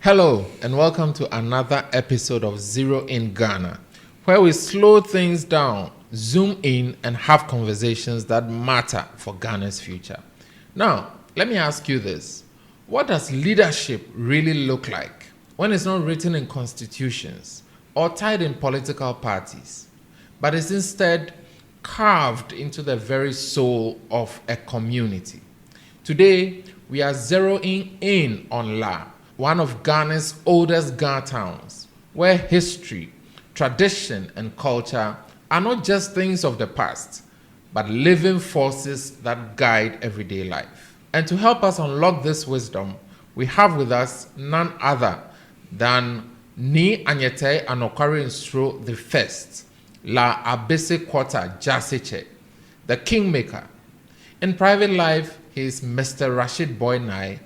Hello, and welcome to another episode of Zero in Ghana, where we slow things down, zoom in, and have conversations that matter for Ghana's future. Now, let me ask you this. What does leadership really look like when it's not written in constitutions or tied in political parties, but is instead carved into the very soul of a community? Today, we are zeroing in on La, one of Ghana's oldest Ga towns, where history, tradition, and culture are not just things of the past, but living forces that guide everyday life. And to help us unlock this wisdom, we have with us none other than Anyetei Anokware Nsro the First, La Abese Quarter Dzaasetse, the kingmaker. In private life, he is Mr. Rashid Boi Nai.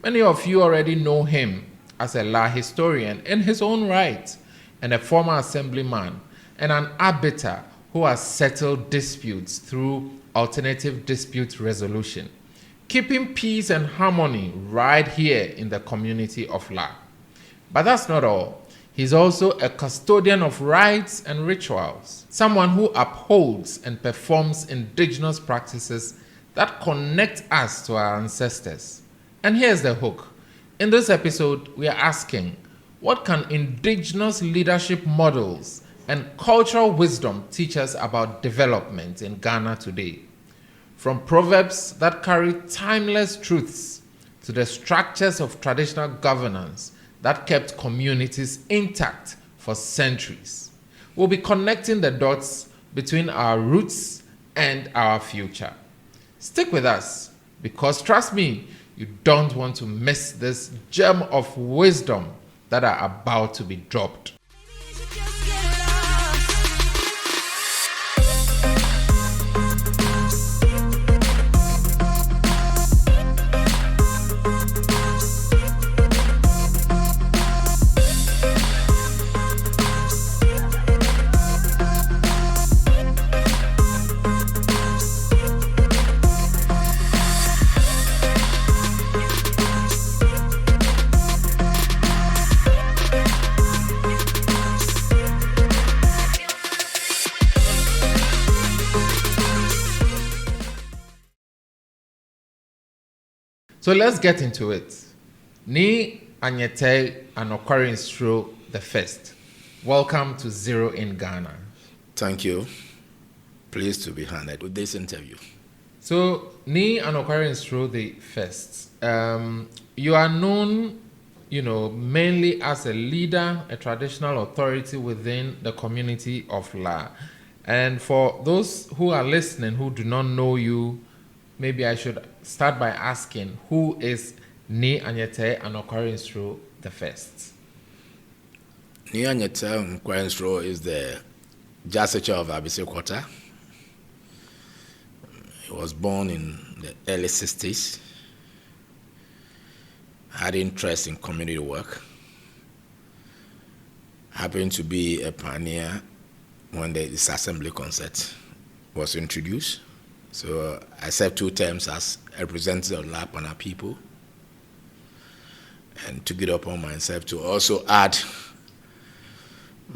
Many of you already know him as a La historian in his own right, and a former Assemblyman and an arbiter who has settled disputes through alternative dispute resolution, keeping peace and harmony right here in the community of La. But that's not all. He's also a custodian of rites and rituals, someone who upholds and performs indigenous practices that connect us to our ancestors. And here's the hook. In this episode, we are asking, what can indigenous leadership models and cultural wisdom teach us about development in Ghana today? From proverbs that carry timeless truths to the structures of traditional governance that kept communities intact for centuries. We'll be connecting the dots between our roots and our future. Stick with us, because trust me, you don't want to miss this gem of wisdom that are about to be dropped. So let's get into it. Anyetei Anokware Nsro the First. Welcome to Zero in Ghana. Thank you. Pleased to be honored with this interview. So, Anokware Nsro the First. You are known, mainly as a leader, a traditional authority within the community of La. And for those who are listening who do not know you, maybe I should start by asking, who is Anyetei Anokware Nsro the First? Anyetei Anokware Nsro is the Dzaasetse of Abese Quarter. He was born in the early 60s. Had interest in community work. Happened to be a pioneer when this assembly concept was introduced. So I served 2 terms as a representative of Lapana people, and took it upon myself to also add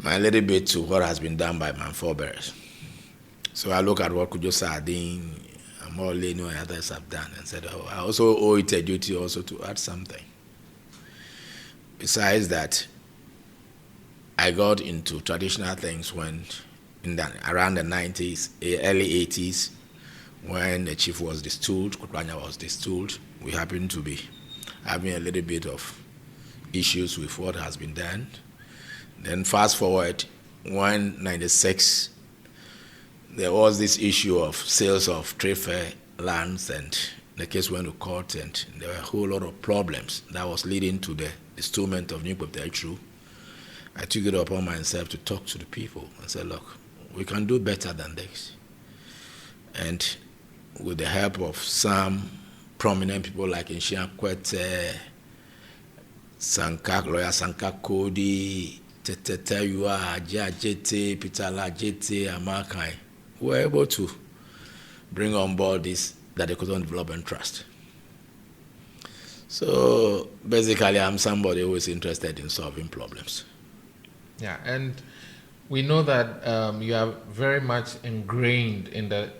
my little bit to what has been done by my forebears. So I look at what Kujo Sardine, Amole, and others have done, and said, I also owe it a duty also to add something. Besides that, I got into traditional things when, around the 90s, early 80s, when the chief was distilled, Kutranya was distilled. We happened to be having a little bit of issues with what has been done. Then fast forward, when 96, there was this issue of sales of trade fair lands, and the case went to court, and there were a whole lot of problems that was leading to the distillment of Nsro. I took it upon myself to talk to the people and say, look, we can do better than this. And with the help of some prominent people like Anokware, lawyer Sanka Kodi, Teteyua, Ajete, Peter Lajete, Amakai, we were able to bring on board this that they could develop and trust. So basically, I'm somebody who is interested in solving problems. Yeah, and we know that you are very much ingrained in the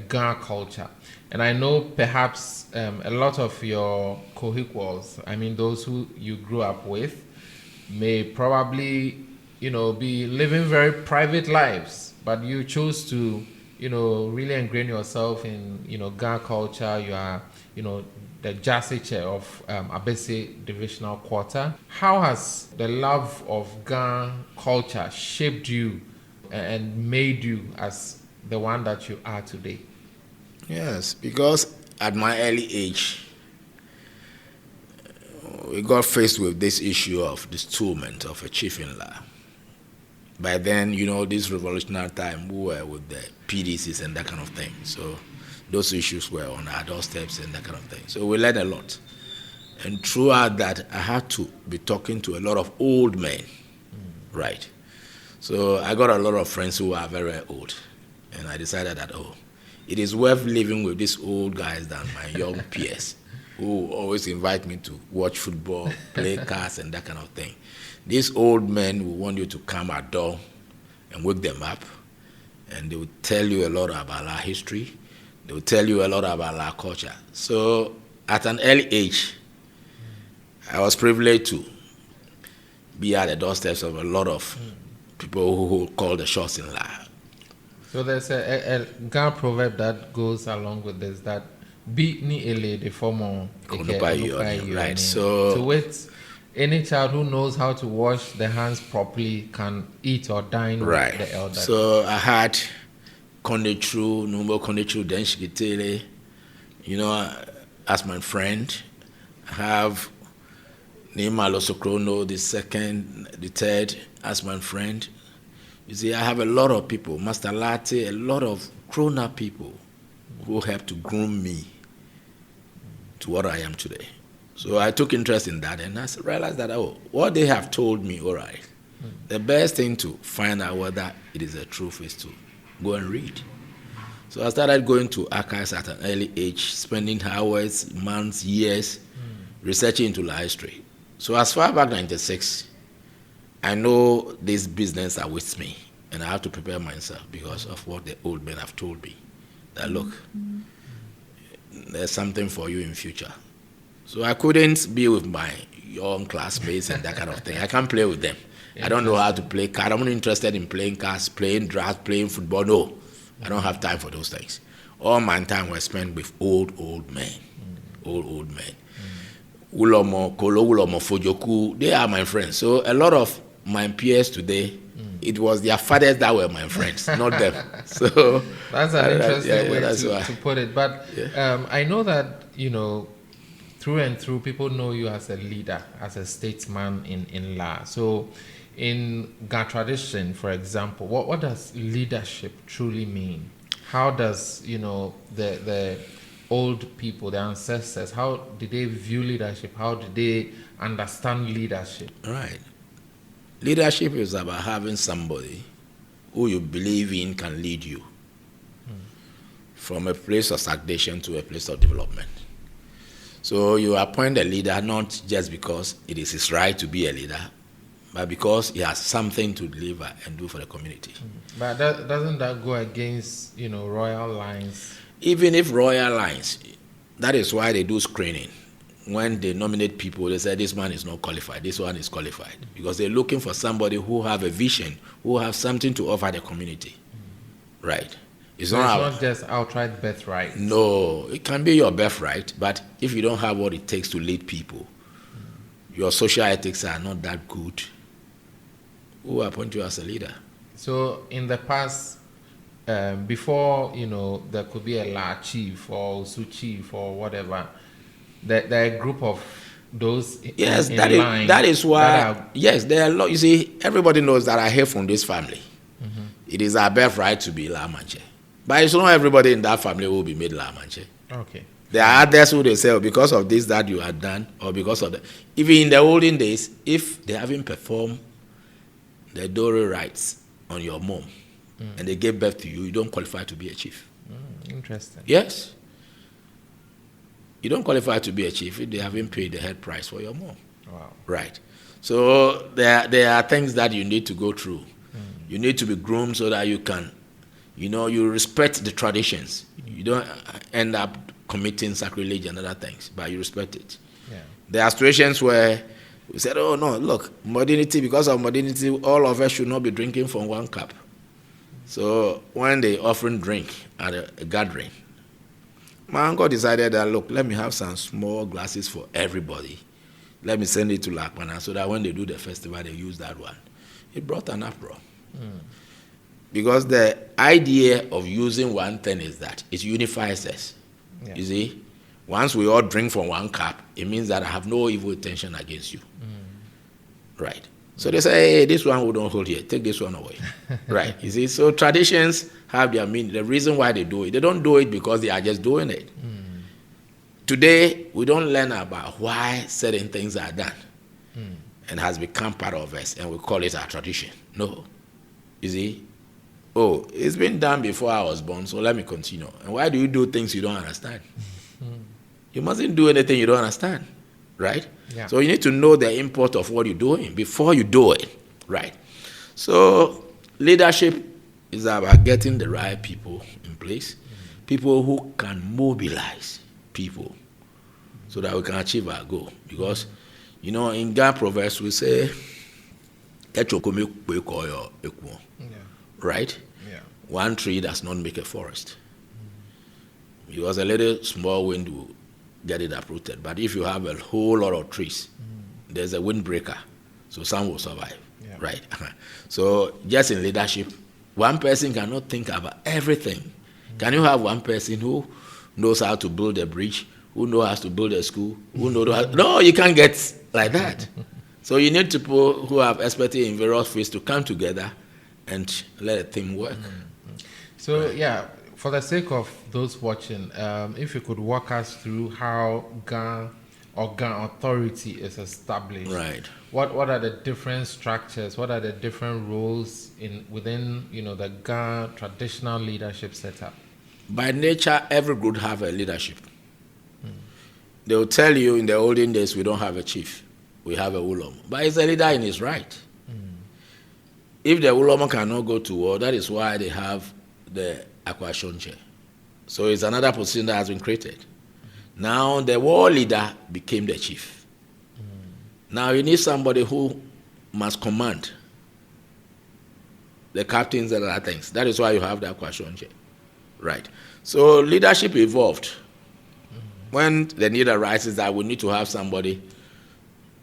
Ga culture. And I know perhaps a lot of your co-equals, I mean those who you grew up with, may probably, be living very private lives, but you chose to, really ingrain yourself in, Ga culture. You are, the Dzaasetse of Abese Divisional Quarter. How has the love of Ga culture shaped you and made you as the one that you are today? Yes, because at my early age, we got faced with this issue of the stillment of a chief-in-law. By then, this revolutionary time, we were with the PDCs and that kind of thing. So those issues were on our doorsteps and that kind of thing. So we learned a lot. And throughout that, I had to be talking to a lot of old men, right? So I got a lot of friends who are very old. And I decided that, it is worth living with these old guys than my young peers who always invite me to watch football, play cards, and that kind of thing. These old men will want you to come at dawn and wake them up, and they will tell you a lot about our history. They will tell you a lot about our culture. So at an early age, I was privileged to be at the doorsteps of a lot of people who call the shots in life. So there's a Ga proverb that goes along with this, that "Bi ni ele de formo right? So to wit, any child who knows how to wash their hands properly can eat or dine right. with the elder." So I had Kondetru, Numbo Kondetru, then Shigitele, as my friend. I have Nima Losokrono, the second, the third, as my friend. You see, I have a lot of people, Master Latte, a lot of grown-up people who helped to groom me to what I am today. So I took interest in that, and I realized that, what they have told me, all right, the best thing to find out whether it is the truth is to go and read. So I started going to archives at an early age, spending hours, months, years, researching into life history. So as far back 96, I know this business awaits me, and I have to prepare myself because of what the old men have told me. That look, there's something for you in future. So I couldn't be with my young classmates and that kind of thing. I can't play with them. I don't know how to play cards. I'm not interested in playing cards, playing drafts, playing football. No, I don't have time for those things. All my time was spent with old men. Old men. Ulomo, Kolo, Ulomo, Fojoku, they are my friends. So a lot of my peers today, it was their fathers that were my friends, not them. So that's an interesting way to put it. But I know that, through and through, people know you as a leader, as a statesman in La. So in Ga tradition, for example, what does leadership truly mean? How does, the old people, the ancestors, how did they view leadership? How did they understand leadership? Right. Leadership is about having somebody who you believe in can lead you from a place of stagnation to a place of development. So you appoint a leader not just because it is his right to be a leader, but because he has something to deliver and do for the community. But doesn't that go against, royal lines? Even if royal lines, that is why they do screening. When they nominate people, they say this man is not qualified, this one is qualified. Because they're looking for somebody who have a vision, who have something to offer the community. Right. It's not just outright birthright. No, it can be your birthright, but if you don't have what it takes to lead people, your social ethics are not that good, who will appoint you as a leader? So in the past, before, there could be a La chief or Su chief or whatever, there are a group of those yes, in line. That is why, yes, there are a lot. You see, everybody knows that I hail from this family. It is our birthright to be La Manche. But it's not everybody in that family who will be made La Manche. Okay. There are others who they say, because of this that you had done, or because of that. Even in the olden days, if they haven't performed the Dore rites on your mom, and they gave birth to you, you don't qualify to be a chief. Interesting. Yes. You don't qualify to be a chief if they haven't paid the head price for your mom. Wow. Right. So there are things that you need to go through. You need to be groomed so that you can, you respect the traditions. You don't end up committing sacrilege and other things, but you respect it. Yeah. There are situations where we said, oh no, look, modernity, because of modernity, all of us should not be drinking from one cup. So when they often drink at a gathering, my uncle decided that, look, let me have some small glasses for everybody. Let me send it to Lakwana so that when they do the festival, they use that one. It brought an uproar. Because the idea of using one thing is that it unifies us. Yeah. You see, once we all drink from one cup, it means that I have no evil intention against you. Right. So they say, hey, this one we don't hold here. Take this one away. Right. You see, so traditions have their meaning. The reason why they do it, they don't do it because they are just doing it. Today, we don't learn about why certain things are done and has become part of us, and we call it our tradition. No. You see, oh, it's been done before I was born, so let me continue. And why do you do things you don't understand? You mustn't do anything you don't understand, right? Yeah. So you need to know the import of what you're doing before you do it, right? So leadership is about getting the right people in place, people who can mobilize people so that we can achieve our goal. Because, in Ghana proverbs we say, right? Yeah. One tree does not make a forest. Because a little small wind will get it uprooted. But if you have a whole lot of trees, there's a windbreaker, so some will survive, right? So just in leadership, one person cannot think about everything. Can you have one person who knows how to build a bridge, who knows how to build a school, who knows how... No, you can't get like that. So you need people who have expertise in various fields to come together and let a thing work. So, for the sake of those watching, if you could walk us through how Ghana authority is established. Right. What are the different structures? What are the different roles within the Ghana traditional leadership setup? By nature, every group have a leadership. They will tell you in the olden days we don't have a chief, we have a Ulomo, but he's a leader in his right. If the Ulomo cannot go to war, that is why they have the Akwashonche. So it's another position that has been created. Now the war leader became the chief. Now you need somebody who must command the captains and other things. That is why you have the Akwashonche. Right. So leadership evolved. When the need arises that we need to have somebody,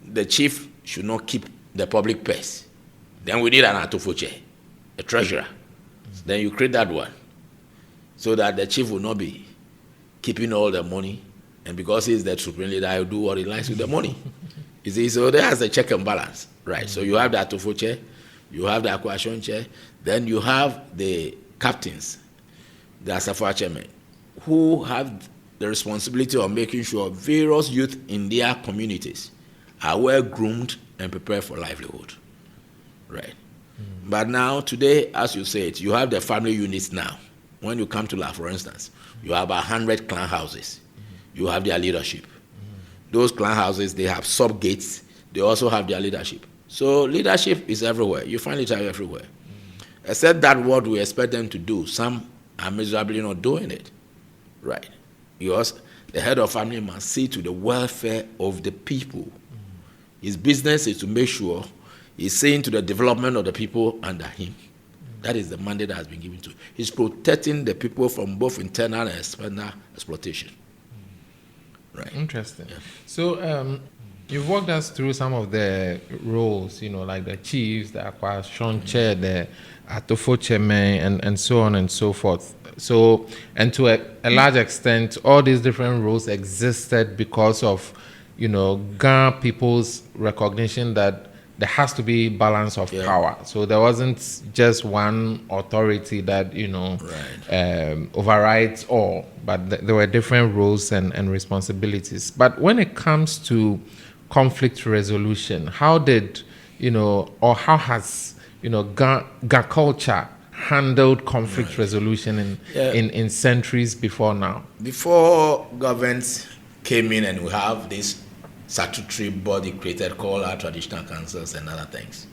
the chief should not keep the public purse. Then we need an atofoche, a treasurer. Then you create that one, so that the chief will not be keeping all the money, and because he's the supreme leader, he'll do what he likes with the money. You see, so there's a check and balance, right? So you have the atofoche, you have the akwashonche, then you have the captains, the asafa chairmen, who have the responsibility of making sure various youth in their communities are well groomed and prepared for livelihood, right? But now, today, as you said, you have the family units now. When you come to La, for instance, you have 100 clan houses. You have their leadership. Those clan houses, they have sub-gates. They also have their leadership. So leadership is everywhere. You find it everywhere. Except that what we expect them to do, some are miserably not doing it, right? Because the head of family must see to the welfare of the people. His business is to make sure he's seeing to the development of the people under him. That is the mandate that has been given to him. He's protecting the people from both internal and external exploitation. Right. Interesting. Yeah. So you've walked us through some of the roles, like the chiefs, the Akwashonche, the Atofocheme, and so on and so forth. So, and to a large extent, all these different roles existed because of, Ghana people's recognition that there has to be balance of power. So there wasn't just one authority that, overrides all, but there were different roles and responsibilities. But when it comes to conflict resolution, how did, or how has, Ghana culture handled conflict resolution in centuries before now? Before governments came in and we have this statutory body created called our traditional councils and other things.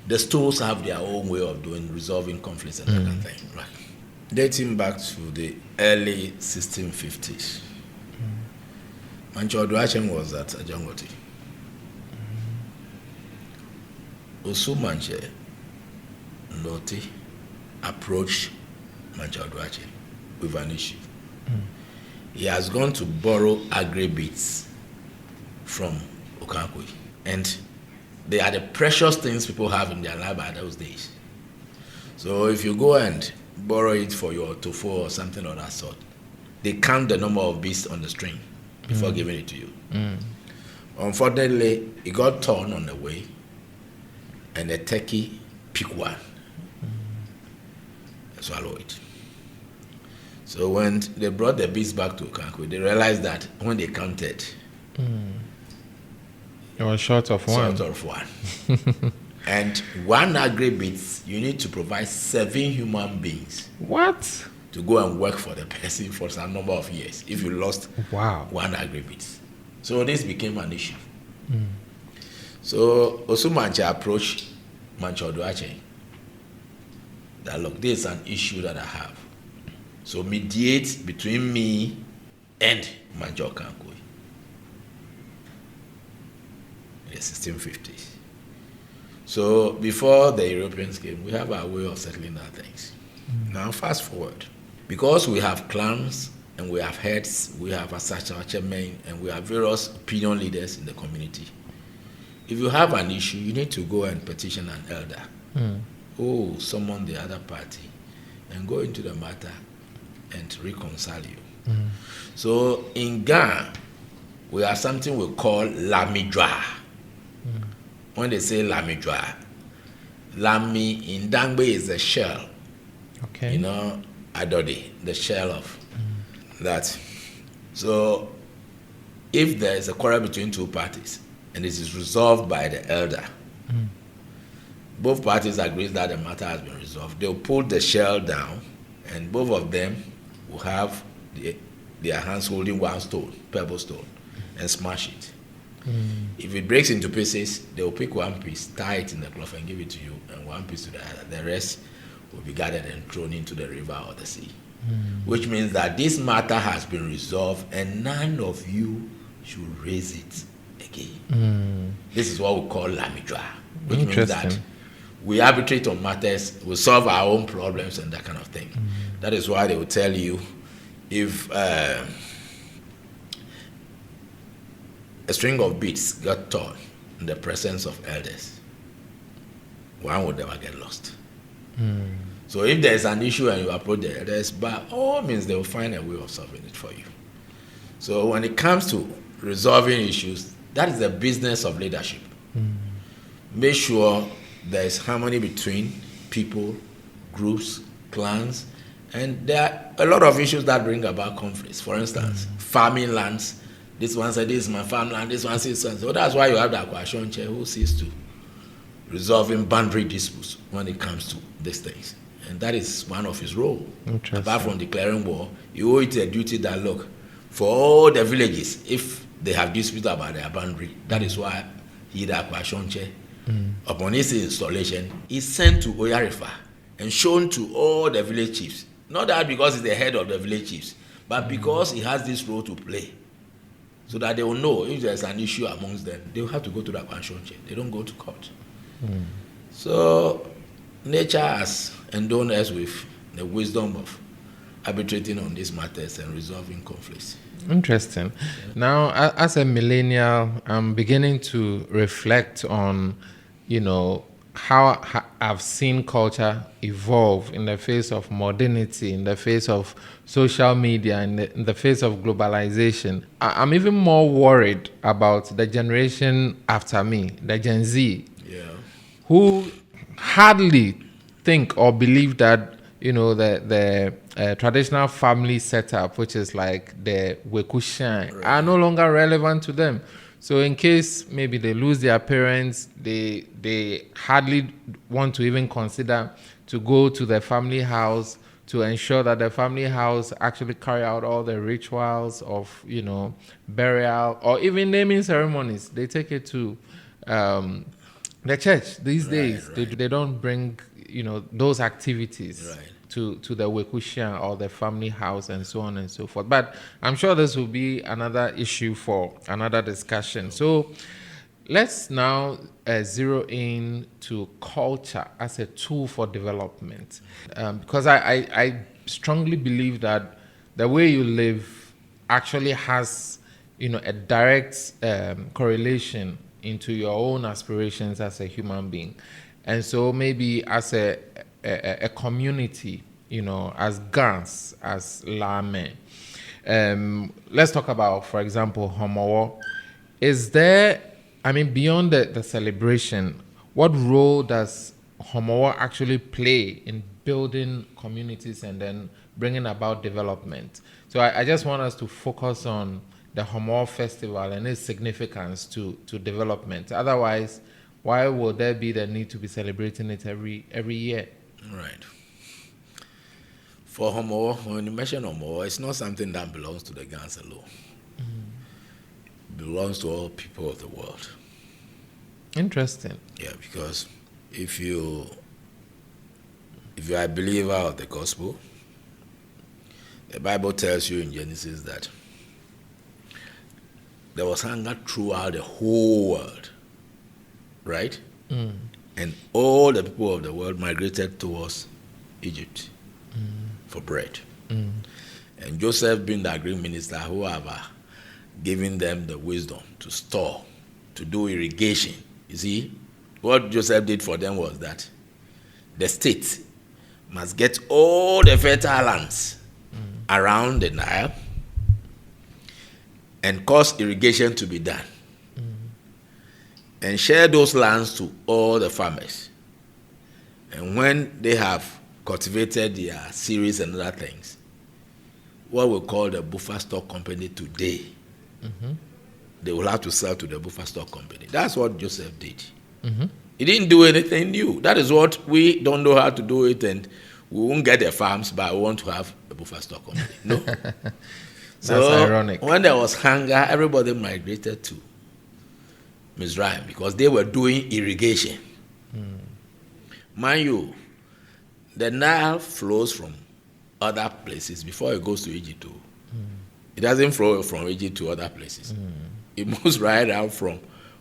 The stools have their own way of resolving conflicts and that kind of thing. Right. Dating back to the early 1650s, Mancho Duachem was at Ajangoti. Osu Manche Noti approached Mancho Duachem with an issue. He has gone to borrow agri-beats from Okankwe, and they are the precious things people have in their life by those days. So if you go and borrow it for your tofu or something of that sort, they count the number of beads on the string before giving it to you. Unfortunately, it got torn on the way, and the turkey picked one and swallowed it. So when they brought the beads back to Okankwe, they realized that when they counted, it was short of one. And one agri-beats, you need to provide 7 human beings. What? To go and work for the person for some number of years if you lost one agri-beats. So this became an issue. So Osu Manche approached Mancho Duache that, look, this is an issue that I have. So mediate between me and Mancho Okankwe in the 1650s. So before the Europeans came, we have our way of settling our things. Now fast forward. Because we have clans and we have heads, we have men, and we have various opinion leaders in the community. If you have an issue, you need to go and petition an elder. Summon the other party and go into the matter and reconcile you. So in Ghana, we have something we call lamidra. When they say lamidra, lami in Dangbe is the shell. Okay. You know, adodi, the shell of that. So if there is a quarrel between two parties and it is resolved by the elder, both parties agree that the matter has been resolved. They'll pull the shell down and both of them will have their hands holding one stone, pebble stone, and smash it. If it breaks into pieces, they will pick one piece, tie it in the cloth and give it to you, and one piece to the other. The rest will be gathered and thrown into the river or the sea. Which means that this matter has been resolved and none of you should raise it again. This is what we call lamidra, which means that we arbitrate on matters, we solve our own problems and that kind of thing. That is why they will tell you if a string of beads got torn in the presence of elders, one would never get lost. So if there is an issue and you approach the elders, by all means they will find a way of solving it for you. So when it comes to resolving issues, that is the business of leadership. Make sure there is harmony between people, groups, clans, and there are a lot of issues that bring about conflicts. For instance, farming lands. This one said, this is my farmland, this one says so. So that's why you have the Akwashon chair who sees to resolving boundary disputes when it comes to these things. And that is one of his roles. Apart from declaring war, you owe it a duty that, look, for all the villages, if they have disputes about their boundary, that is why he, the Akwashon chair, upon his installation, is sent to Oyarifa and shown to all the village chiefs. Not that because he's the head of the village chiefs, but because he has this role to play. So that they will know if there's an issue amongst them, they will have to go to the Akwashon chair. They don't go to court. So nature has endowed us with the wisdom of arbitrating on these matters and resolving conflicts. Interesting. Now, as a millennial, I'm beginning to reflect on, how I've seen culture evolve in the face of modernity, in the face of social media, in the face of globalization. I'm even more worried about the generation after me, the Gen Z, who hardly think or believe that, the traditional family setup, which is like the Wekushan, are no longer relevant to them. So in case maybe they lose their parents, they hardly want to even consider to go to their family house to ensure that the family house actually carry out all the rituals of, burial or even naming ceremonies. They take it to the church these days. Right. They don't bring, those activities Right. to the Wekushian or the family house and so on and so forth. But I'm sure this will be another issue for another discussion. So let's now zero in to culture as a tool for development. Because I strongly believe that the way you live actually has, a direct correlation into your own aspirations as a human being. And so maybe as a community, as Gans, as Lame. Let's talk about, for example, Homowo. Is there, beyond the celebration, what role does Homowo actually play in building communities and then bringing about development? So I just want us to focus on the Homowo festival and its significance to development. Otherwise, why would there be the need to be celebrating it every year? Right. For Homowo, when you mention Homowo, it's not something that belongs to the Gans alone. It belongs to all people of the world. Interesting. Yeah, because if you are a believer of the gospel, the Bible tells you in Genesis that there was hunger throughout the whole world, right? And all the people of the world migrated towards Egypt for bread. And Joseph, being the agri minister, who have given them the wisdom to store, to do irrigation. You see, what Joseph did for them was that the state must get all the fertile lands around the Nile and cause irrigation to be done. And share those lands to all the farmers. And when they have cultivated their cereals and other things, what we call the buffer stock company today, they will have to sell to the buffer stock company. That's what Joseph did. He didn't do anything new. That is what we don't know how to do it, and we won't get the farms, but we want to have a buffer stock company. No. That's ironic. When there was hunger, everybody migrated to Mizraim because they were doing irrigation. Mind you, the Nile flows from other places before it goes to Egypt. It doesn't flow from Egypt to other places. It moves right out from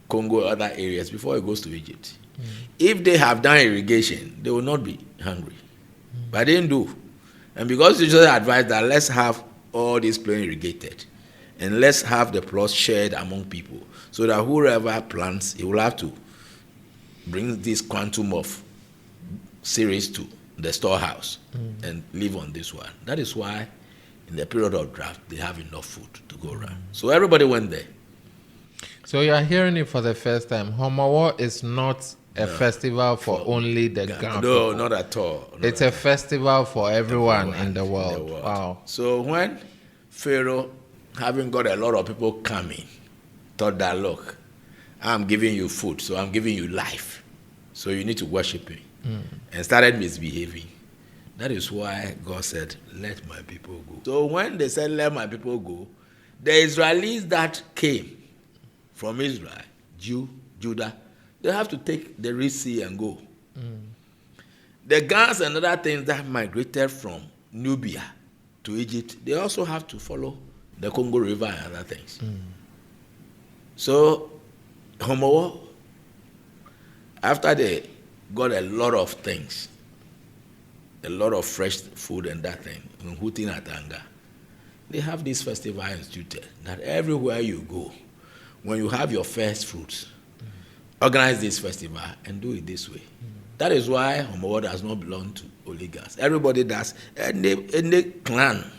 Congo, other areas, before it goes to Egypt. If they have done irrigation, they will not be hungry. But they didn't do. And because they just advised that let's have all this plain irrigated, and let's have the plots shared among people, so that whoever plants, he will have to bring this quantum of cereals to the storehouse and live on this one. That is why in the period of drought, they have enough food to go around. So everybody went there. So you are hearing it for the first time. Homowo is not a festival for only the Ghana. No, not at all. It's a festival for everyone in the world. Wow. So when Pharaoh, having got a lot of people coming, thought that, look, I'm giving you food, so I'm giving you life. So you need to worship me. And started misbehaving. That is why God said, let my people go. So when they said, let my people go, the Israelis that came from Israel, Judah, they have to take the Red Sea and go. The Gans and other things that migrated from Nubia to Egypt, they also have to follow the Congo River and other things. So, Homowo, after they got a lot of things, a lot of fresh food and that thing, in Hutin Atanga, they have this festival instituted that everywhere you go, when you have your first fruits, organize this festival and do it this way. That is why Homowo does not belong to oligarchs. Everybody does. Any clan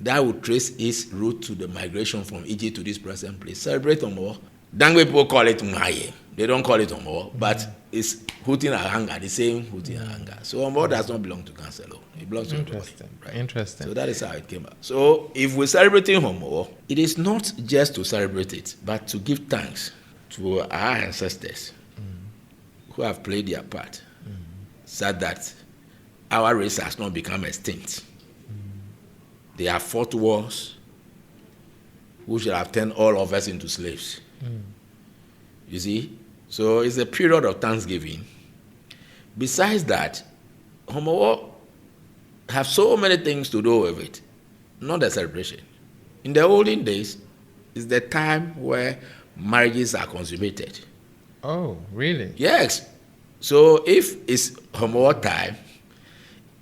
that would trace its route to the migration from Egypt to this present place celebrate Homowo. Dangwe people call it Maye. They don't call it Homowo, but it's Hutin Ahanga, the same Hutin Ahanga. So Homowo does not belong to Cancelo. It belongs to everybody. Right? Interesting. So that is how it came out. So if we're celebrating Homowo, it is not just to celebrate it, but to give thanks to our ancestors who have played their part, so that our race has not become extinct. They have fought wars which should have turned all of us into slaves. You see? So it's a period of thanksgiving. Besides that, Homowo have so many things to do with it, not a celebration. In the olden days, it's the time where marriages are consummated. Oh, really? Yes. So if it's Homowo time,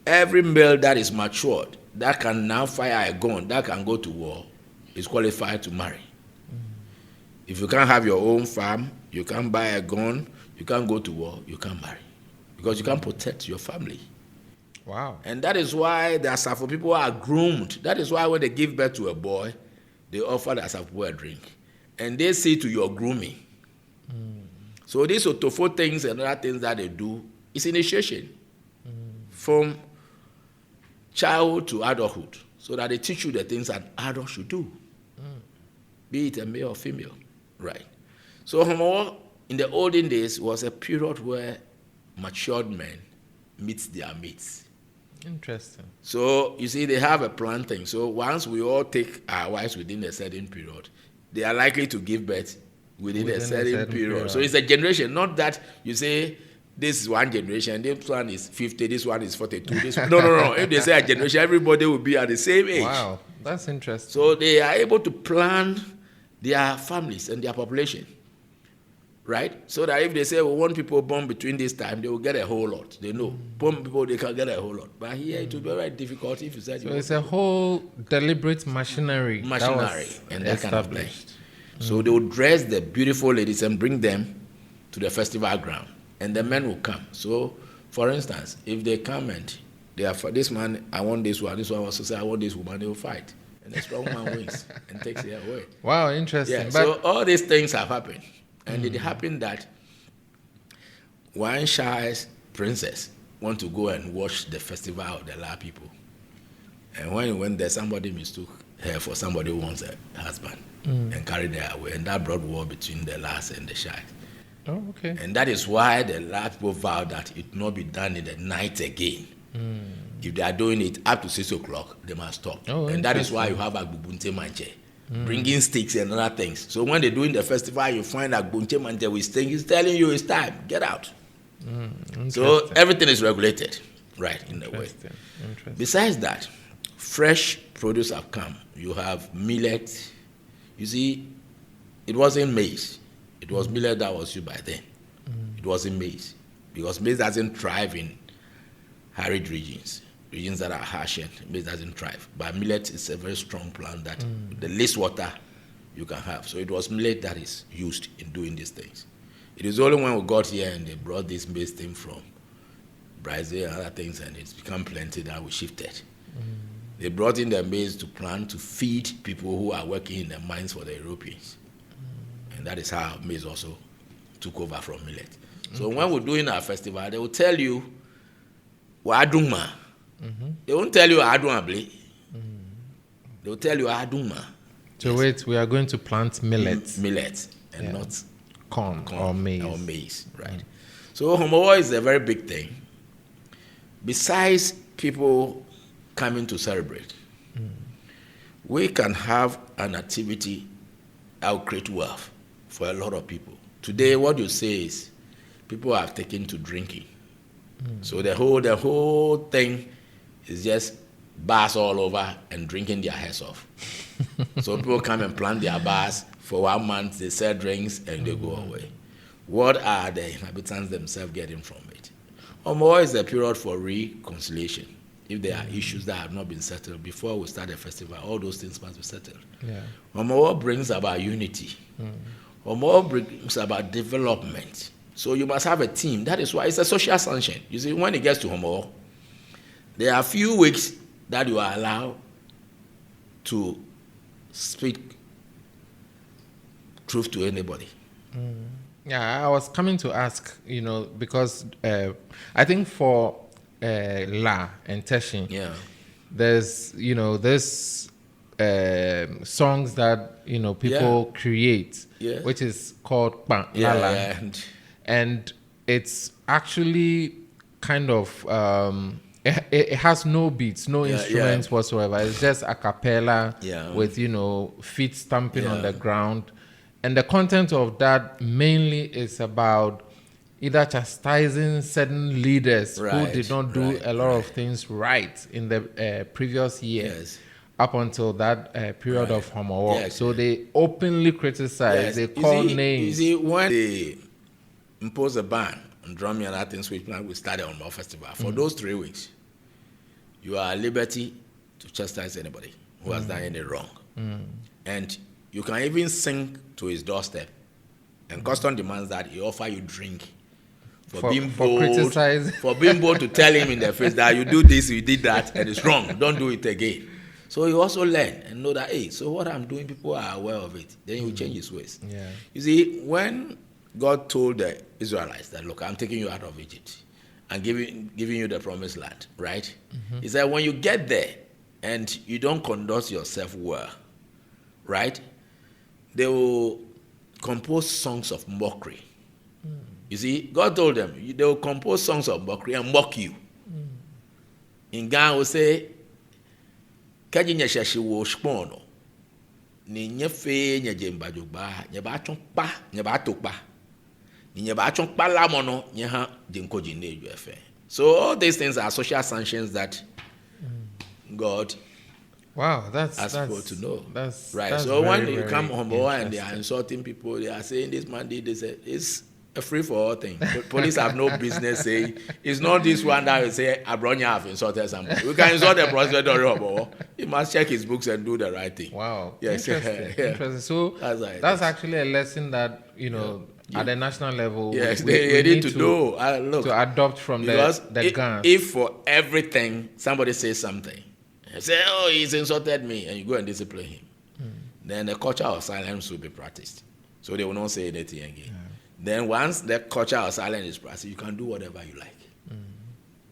every male that is matured, that can now fire a gun, that can go to war, is qualified to marry. If you can't have your own farm, you can't buy a gun, you can't go to war, you can't marry. Because you can't protect your family. Wow. And that is why the Asafo people are groomed. That is why when they give birth to a boy, they offer the Asafo people a drink. And they see to your grooming. So these Otofo things and other things that they do is initiation. From childhood to adulthood. So that they teach you the things that adults should do. Be it a male or female. Right. So Homowo in the olden days was a period where matured men meet their mates. Interesting. So you see, they have a plan thing. So once we all take our wives within a certain period, they are likely to give birth within a certain period. So it's a generation, not that you say this is one generation, this one is 50, this one is 42. No. If they say a generation, everybody will be at the same age. Wow, that's interesting. So they are able to plan their families and their population. Right? So that if they say we want people born between this time, they will get a whole lot. They know. Born people, they can get a whole lot. But here it will be very difficult if you said... So it's a whole deliberate machinery and that kind of thing. So they will dress the beautiful ladies and bring them to the festival ground. And the men will come. So, for instance, if they come and they are for this man, I want this one also say, I want this woman, they will fight. And the strong man wins and takes it away. Wow, interesting. Yeah, so all these things have happened. And it happened that one shy princess want to go and watch the festival of the La people. And when he went there, somebody mistook her for somebody who wants a husband and carried her away. And that brought war between the Las and the Shai. Oh, okay. And that is why the La people vowed that it will not be done in the night again. If they are doing it up to 6 o'clock, they must stop. Oh, and that is why you have Agbubunte Manche. Bringing sticks and other things. So when they're doing the festival, you find that Bunche Manje with sticks. He's telling you it's time. Get out. So everything is regulated, right, in a way. Besides that, fresh produce have come. You have millet. You see, it wasn't maize. It was millet that was used by then. It wasn't maize. Because maize doesn't thrive in arid regions that are harsh, and maize doesn't thrive. But millet is a very strong plant that the least water you can have. So it was millet that is used in doing these things. It is only when we got here and they brought this maize thing from Brazil and other things, and it's become plenty, that we shifted. They brought in the maize to plant to feed people who are working in the mines for the Europeans. And that is how maize also took over from millet. So when we're doing our festival, they will tell you, Waduma. They won't tell you Adunable. They will tell you Aduma. So wait, we are going to plant millet. Millet and not corn or maize. Or maize, right. So Homowo is a very big thing. Besides people coming to celebrate, we can have an activity that will create wealth for a lot of people. Today, what you say is people have taken to drinking. So the whole thing is just bars all over and drinking their heads off. So people come and plant their bars for 1 month, they sell drinks and they go away. What are the inhabitants themselves getting from it? Homowo is a period for reconciliation. If there are issues that have not been settled before we start the festival, all those things must be settled. Homowo brings about unity. Homowo brings about development. So you must have a team. That is why it's a social sanction. You see, when it gets to Homowo, there are a few weeks that you are allowed to speak truth to anybody. Yeah, I was coming to ask, because I think for La and Teshin, there's, there's songs that, people create, which is called Bang Lala. And it's actually kind of it has no beats, no instruments whatsoever. It's just a cappella with, feet stamping on the ground. And the content of that mainly is about either chastising certain leaders who did not do a lot of things right in the previous year up until that period of Homowo. So they openly criticize, they call names. You see, when they impose a ban on drumming and other things, which we started on our festival, for those 3 weeks, you are at liberty to chastise anybody who has done any wrong. And you can even sing to his doorstep. And custom demands that he offer you drink for being bold, for being bold to tell him in the face that you do this, you did that, and it's wrong. Don't do it again. So he also learn and know that, hey, so what I'm doing, people are aware of it. Then he will change his ways. Yeah. You see, when God told the Israelites that, look, I'm taking you out of Egypt and giving you the promised land, right? He said, when you get there and you don't conduct yourself well, right, they will compose songs of mockery. You see, God told them, they will compose songs of mockery and mock you. In Ghana, we say, Kajinya shashi wo shpono. Ni nyefe nyejemba jogba, nyeba chonpa, nyeba tokpa. Ni nyeba chonpa la mono, nyeha jinko jine juefe. So all these things are social sanctions that God that's supposed to know. That's right. That's so very, when you come Homowo and they are insulting people, they are saying this man did this. It's a free for all thing. Police have no business saying it's not this one that will say Abronya have insulted somebody. We can insult the president or Homowo. He must check his books and do the right thing. Wow. Yes. Interesting. So that's actually a lesson that at the national level, yes, we need to know. Look, to adopt from the guns. If for everything somebody says something, and say, oh, he's insulted me, and you go and discipline him, then the culture of silence will be practiced. So they will not say anything again. Then once the culture of silence is practiced, you can do whatever you like.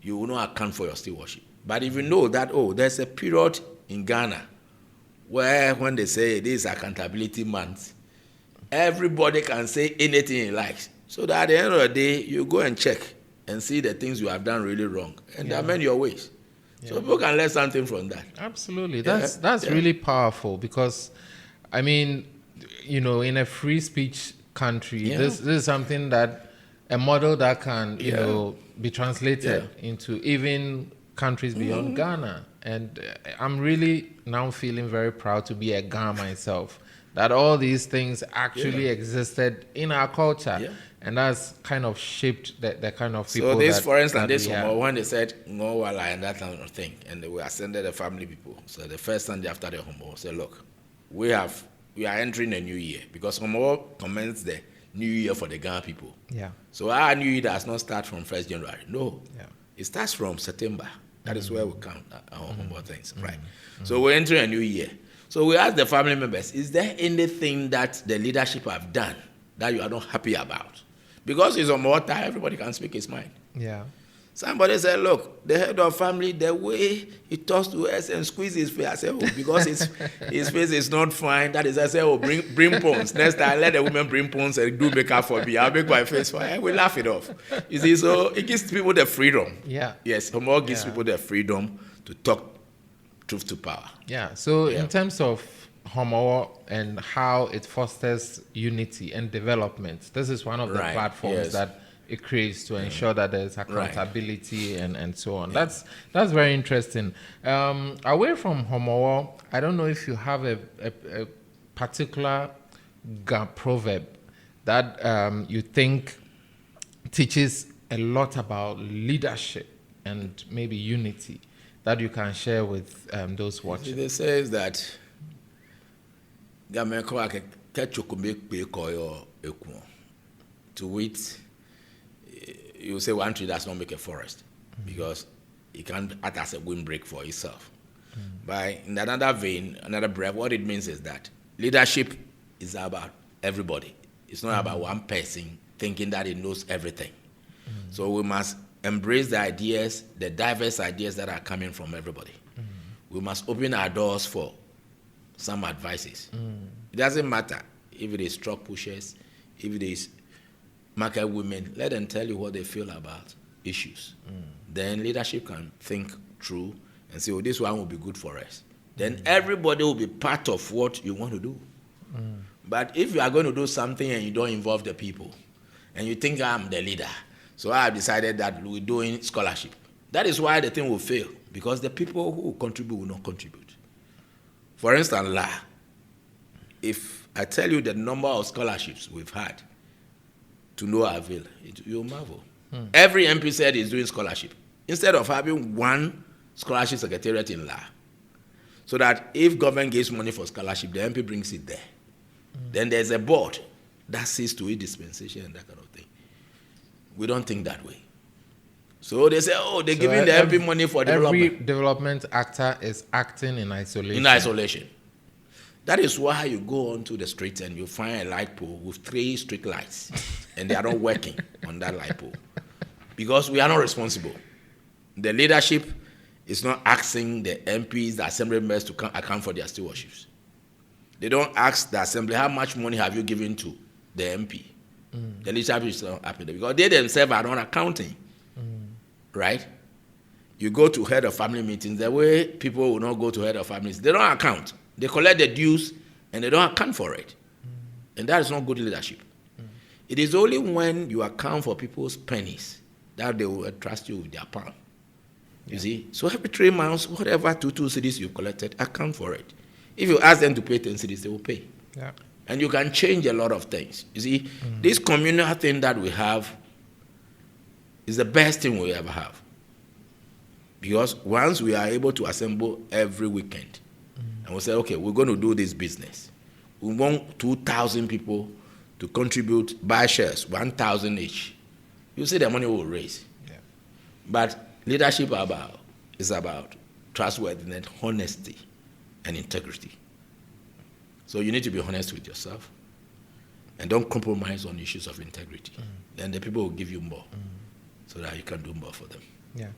You will not account for your still worship. But if you know that, there's a period in Ghana where when they say this is accountability month, everybody can say anything he likes. So that at the end of the day, you go and check and see the things you have done really wrong and amend your ways. So people can learn something from that. Absolutely. That's really powerful because, I mean, in a free speech country, this is something that a model that can, be translated into even countries beyond Ghana. And I'm really now feeling very proud to be a Ghana myself, that all these things actually existed in our culture. Yeah. And that's kind of shaped the kind of people. So this, for instance, this one, when they said Ngowala and that kind of thing, and they ascended the family people. So the first Sunday after the Homowo said, look, we are entering a new year because Homowo commenced the new year for the Ghana people. Yeah. So our new year does not start from 1st January. No. Yeah. It starts from September. That is where we count our Homowo things, right? So we're entering a new year. So we asked the family members, is there anything that the leadership have done that you are not happy about? Because it's on water, everybody can speak his mind. Yeah. Somebody said, look, the head of family, the way he talks to us and squeezes his face. I said, because his face is not fine. That is, I said, bring pones. Next time, let the women bring pones and do makeup for me. I'll make my face fine. We laugh it off. You see, so it gives people the freedom. Yeah. Yes, Homowo gives people the freedom to talk truth to power. Yeah. So in terms of Homowo and how it fosters unity and development, this is one of the platforms that it creates to ensure that there's accountability and so on. That's very interesting. Away from Homowo, I don't know if you have a particular proverb that you think teaches a lot about leadership and maybe unity that you can share with those watching. It says that to wit, you say one tree does not make a forest because it can't act as a windbreak for itself. But in another vein, another breath, what it means is that leadership is about everybody. It's not about one person thinking that he knows everything. So we must embrace the ideas, the diverse ideas that are coming from everybody. We must open our doors for some advices. It doesn't matter if it is truck pushers, if it is market women, let them tell you what they feel about issues, then leadership can think through and say, oh, this one will be good for us. Then everybody will be part of what you want to do. But if you are going to do something and you don't involve the people, and you think I'm the leader, so I have decided that we're doing scholarship, that is why the thing will fail, because the people who contribute will not contribute. For instance, law. If I tell you the number of scholarships we've had to no avail, you'll marvel. Every MP said he's doing scholarship. Instead of having one scholarship secretariat in law, so that if government gives money for scholarship, the MP brings it there. Then there's a board that sees to it dispensation and that kind of thing. We don't think that way. So they say, oh, they're giving the MP money for development. Every development actor is acting in isolation. In isolation. That is why you go onto the street and you find a light pole with 3 street lights, and they are not working on that light pole. Because we are not responsible. The leadership is not asking the MPs, the assembly members to account for their stewardships. They don't ask the assembly, how much money have you given to the MP? The leadership is not happy because they themselves are not accounting. Right? You go to head of family meetings, the way people will not go to head of families, they don't account. They collect the dues and they don't account for it. And that is not good leadership. It is only when you account for people's pennies that they will trust you with their pound. You see? So every 3 months, whatever 2 cedis you've collected, account for it. If you ask them to pay 10 cedis, they will pay. Yeah. And you can change a lot of things. You see, this communal thing that we have is the best thing we ever have. Because once we are able to assemble every weekend, and we say, okay, we're going to do this business. We want 2,000 people to contribute, buy shares, 1,000 each. You see the money we'll raise. Yeah. But leadership is about trustworthiness, honesty, and integrity. So you need to be honest with yourself and don't compromise on issues of integrity. Then the people will give you more so that you can do more for them. Yeah.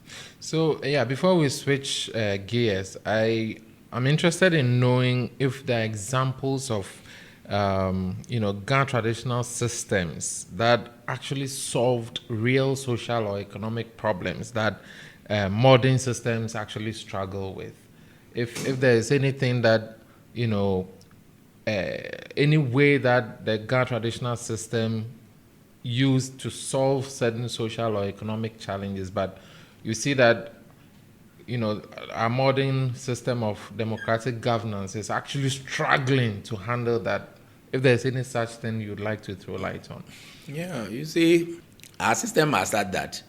So, before we switch gears, I'm interested in knowing if there are examples of, Ghana traditional systems that actually solved real social or economic problems that modern systems actually struggle with. If there is anything that, any way that the Ghana traditional system used to solve certain social or economic challenges, but you see that, our modern system of democratic governance is actually struggling to handle that. If there's any such thing you'd like to throw light on. Yeah, you see, our system has that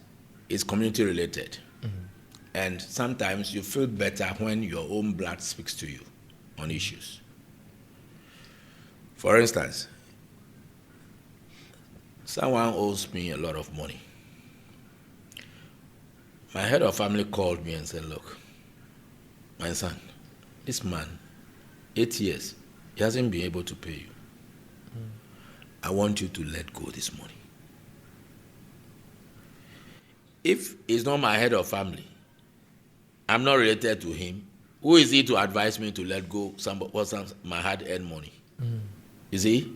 is community related. And sometimes you feel better when your own blood speaks to you on issues. For instance, someone owes me a lot of money. My head of family called me and said, look, my son, this man, 8 years, he hasn't been able to pay you. I want you to let go this money. If he's not my head of family, I'm not related to him, who is he to advise me to let go my hard-earned money? You see?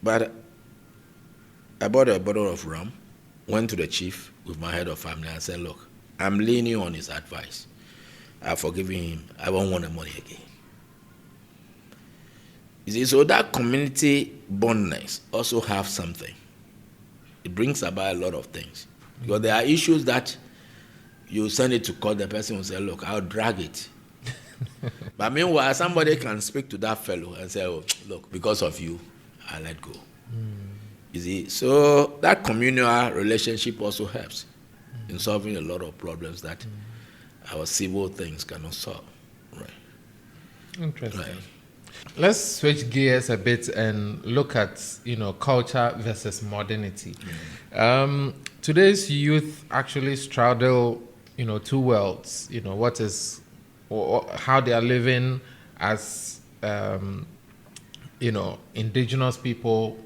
But I bought a bottle of rum, went to the chief with my head of family and said, look, I'm leaning on his advice. I've forgiven him. I won't want the money again. You see, so that community bondness also have something. It brings about a lot of things. Because there are issues that you send it to court, the person will say, look, I'll drag it. But meanwhile, somebody can speak to that fellow and say, oh, look, because of you, I let go. You see, so that communal relationship also helps in solving a lot of problems that our civil things cannot solve. Right. Interesting. Right. Let's switch gears a bit and look at, culture versus modernity. Today's youth actually straddle, two worlds. What is, or how they are living as, indigenous people,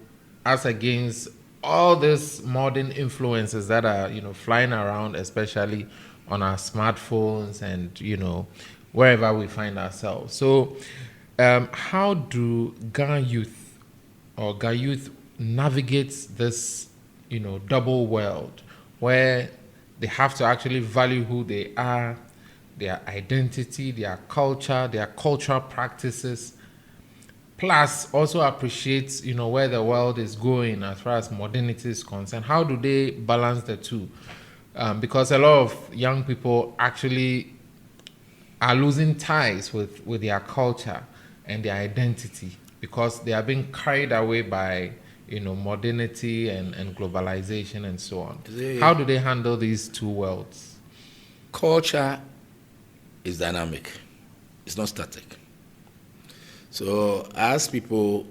as against all these modern influences that are, flying around, especially on our smartphones and, wherever we find ourselves. So, how do Ghana youth navigate this, double world where they have to actually value who they are, their identity, their culture, their cultural practices, plus also appreciate, where the world is going as far as modernity is concerned? How do they balance the two? Because a lot of young people actually are losing ties with their culture and their identity because they are being carried away by modernity and globalization and so on. How do they handle these two worlds? Culture is dynamic. It's not static. So as people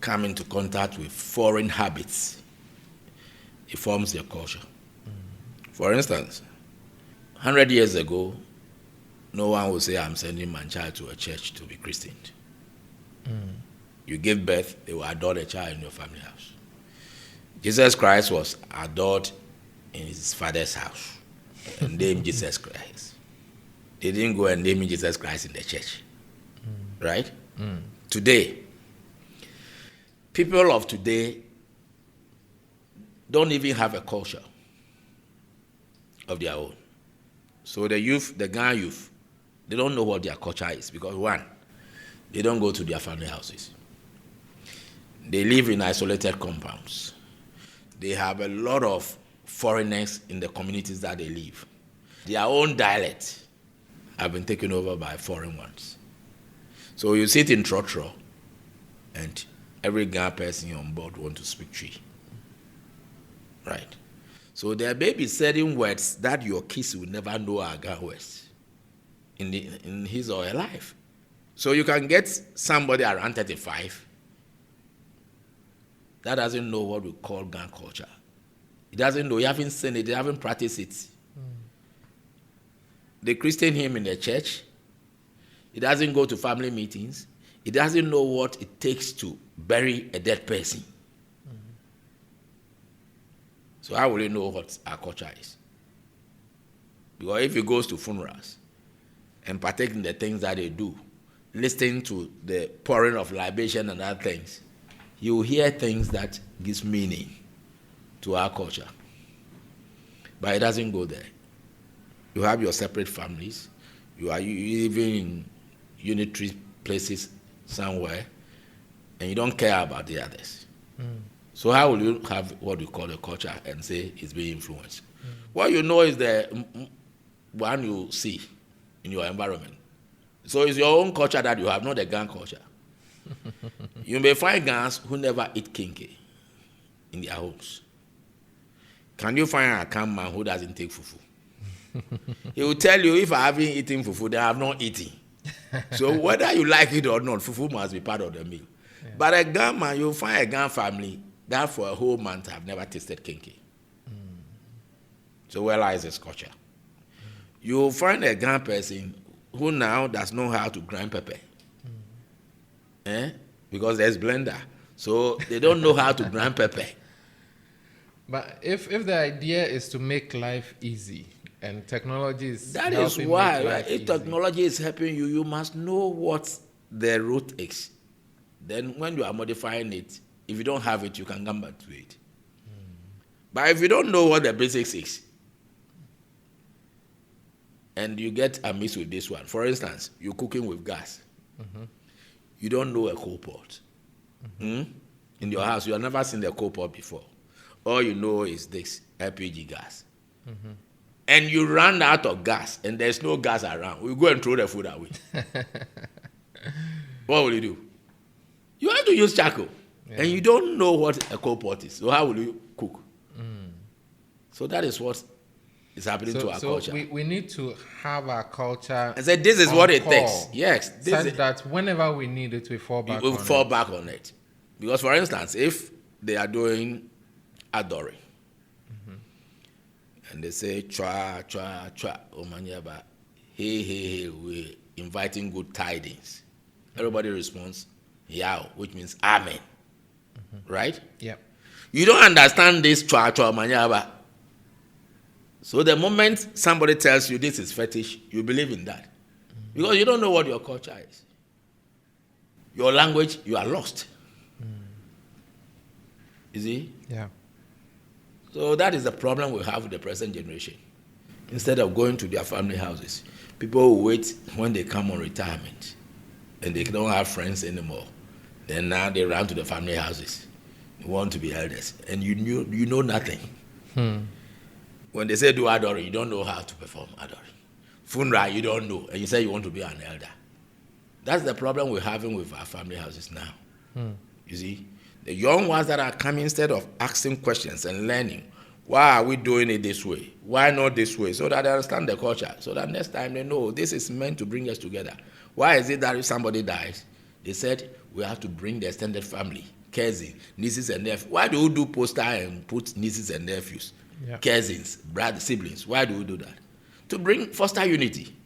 come into contact with foreign habits, it forms their culture. For instance, 100 years ago, no one would say, I'm sending my child to a church to be christened. You give birth, they will adore the child in your family house. Jesus Christ was adored in his father's house and named Jesus Christ. They didn't go and name Jesus Christ in the church. Right? Today, people of today don't even have a culture of their own. So the youth, the Ghana youth, they don't know what their culture is because, one, they don't go to their family houses. They live in isolated compounds. They have a lot of foreigners in the communities that they live. Their own dialect have been taken over by foreign ones. So you sit in Trotro, and every Ghana person on board want to speak Tree. Right? So there may be certain words that your kids will never know are Ghana words in his or her life. So you can get somebody around 35 that doesn't know what we call Ghana culture. He doesn't know, he haven't seen it, they haven't practiced it. They christen him in the church. He doesn't go to family meetings. He doesn't know what it takes to bury a dead person. So how will he know what our culture is? Because if he goes to funerals and partake in the things that they do, listening to the pouring of libation and other things, he will hear things that gives meaning to our culture. But it doesn't go there. You have your separate families. You are living in unitary places somewhere, and you don't care about the others. So how will you have what you call a culture and say it's being influenced? What you know is the one you see in your environment. So it's your own culture that you have, not the Ghana culture. You may find Ghanaians who never eat kinky in their homes. Can you find a Akan man who doesn't take fufu? He will tell you, if I haven't eaten fufu, then I have not eaten. So whether you like it or not, fufu must be part of the meal. Yeah. But a Ghana man, you'll find a Ghana family that for a whole month have never tasted kinky. So where lies his culture? You'll find a Ghana person who now does know how to grind pepper. Because there's blender. So they don't know how to grind pepper. But if the idea is to make life easy, and technology is that is why, right? If technology is helping you, you must know what the root is. Then when you are modifying it, if you don't have it, you can come back to it. But if you don't know what the basics is, and you get amiss with this one, for instance, you're cooking with gas. You don't know a coal pot. In your house, you have never seen the coal pot before. All you know is this LPG gas. And you run out of gas, and there's no gas around. We go and throw the food away. What will you do? You have to use charcoal. Yeah. And you don't know what a coal pot is. So how will you cook? So that is what is happening to our culture. So we need to have our culture. I said this is what it takes. Yes. Such that whenever we need it, we fall back on it. Because, for instance, if they are doing adoring, and they say, chwa, chwa, chwa, omanyaba, hey, we're inviting good tidings. Everybody responds, yao, which means amen. Right? Yep. You don't understand this chwa, chwa, omanyaba. So the moment somebody tells you this is fetish, you believe in that. Because you don't know what your culture is. Your language, you are lost. You see? Yeah. So that is the problem we have with the present generation. Instead of going to their family houses, people will wait when they come on retirement and they don't have friends anymore. Then now they run to the family houses. They want to be elders. And you know nothing. When they say do adoring, you don't know how to perform adoring. Funeral, you don't know. And you say you want to be an elder. That's the problem we're having with our family houses now. You see? The young ones that are coming, instead of asking questions and learning, why are we doing it this way? Why not this way? So that they understand the culture. So that next time they know this is meant to bring us together. Why is it that if somebody dies, they said we have to bring the extended family, cousins, nieces and nephews. Why do we do poster and put nieces and nephews, cousins, brothers, siblings? Why do we do that? To bring foster unity.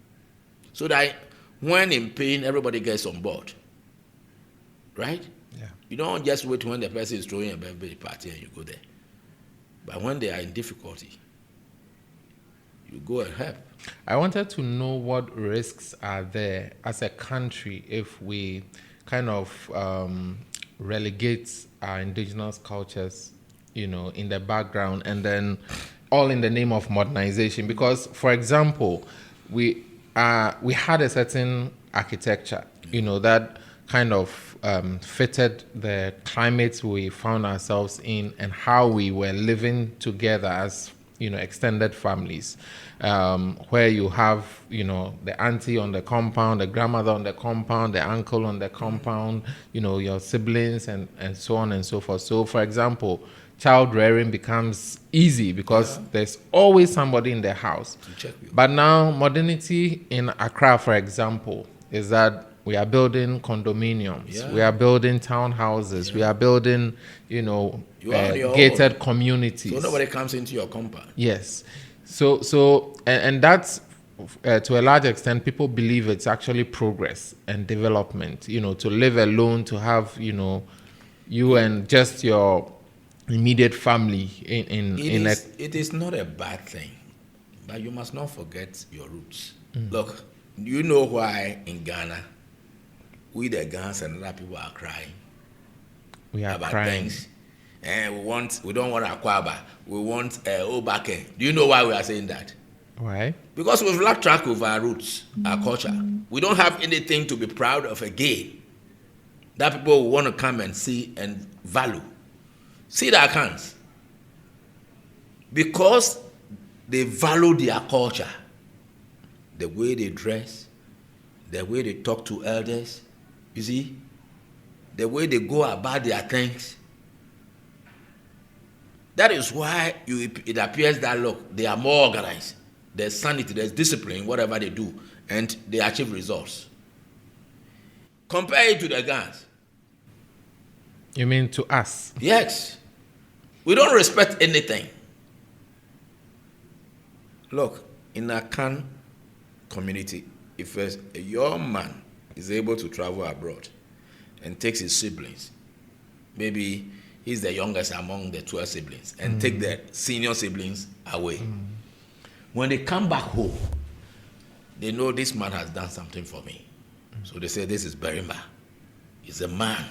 So that when in pain, everybody gets on board. Right? Yeah. You don't just wait when the person is throwing a birthday party and you go there. But when they are in difficulty, you go and help. I wanted to know what risks are there as a country if we kind of relegate our indigenous cultures, in the background, and then all in the name of modernization. Because, for example, we had a certain architecture, that kind of fitted the climate we found ourselves in and how we were living together as extended families, where you have the auntie on the compound, the grandmother on the compound, the uncle on the compound, your siblings and so on and so forth. So, for example, child rearing becomes easy because there's always somebody in the house. But now modernity in Accra, for example, is that we are building condominiums, we are building townhouses, we are building, gated communities. So nobody comes into your compound. Yes. So and that's, to a large extent, people believe it's actually progress and development, to live alone, to have, you and just your immediate family it is not a bad thing, but you must not forget your roots. Look, do you know why in Ghana we the Ghanaians and other people are crying? We are about crying. things. And we don't want Akwaba, we want Obake. Do you know why we are saying that? Why? Because we've lost track of our roots, our culture. We don't have anything to be proud of again that people will want to come and see and value. See their accounts. Because they value their culture, the way they dress, the way they talk to elders, you see, the way they go about their things. That is why it appears that, look, they are more organized. There's sanity, there's discipline, whatever they do, and they achieve results. Compare it to the Ghanaians. You mean to us? Yes. We don't respect anything. Look, in a Akan community, if a young man is able to travel abroad and takes his siblings, maybe he's the youngest among the 12 siblings, and take the senior siblings away. When they come back home, they know this man has done something for me. So they say, this is Berima. He's a man.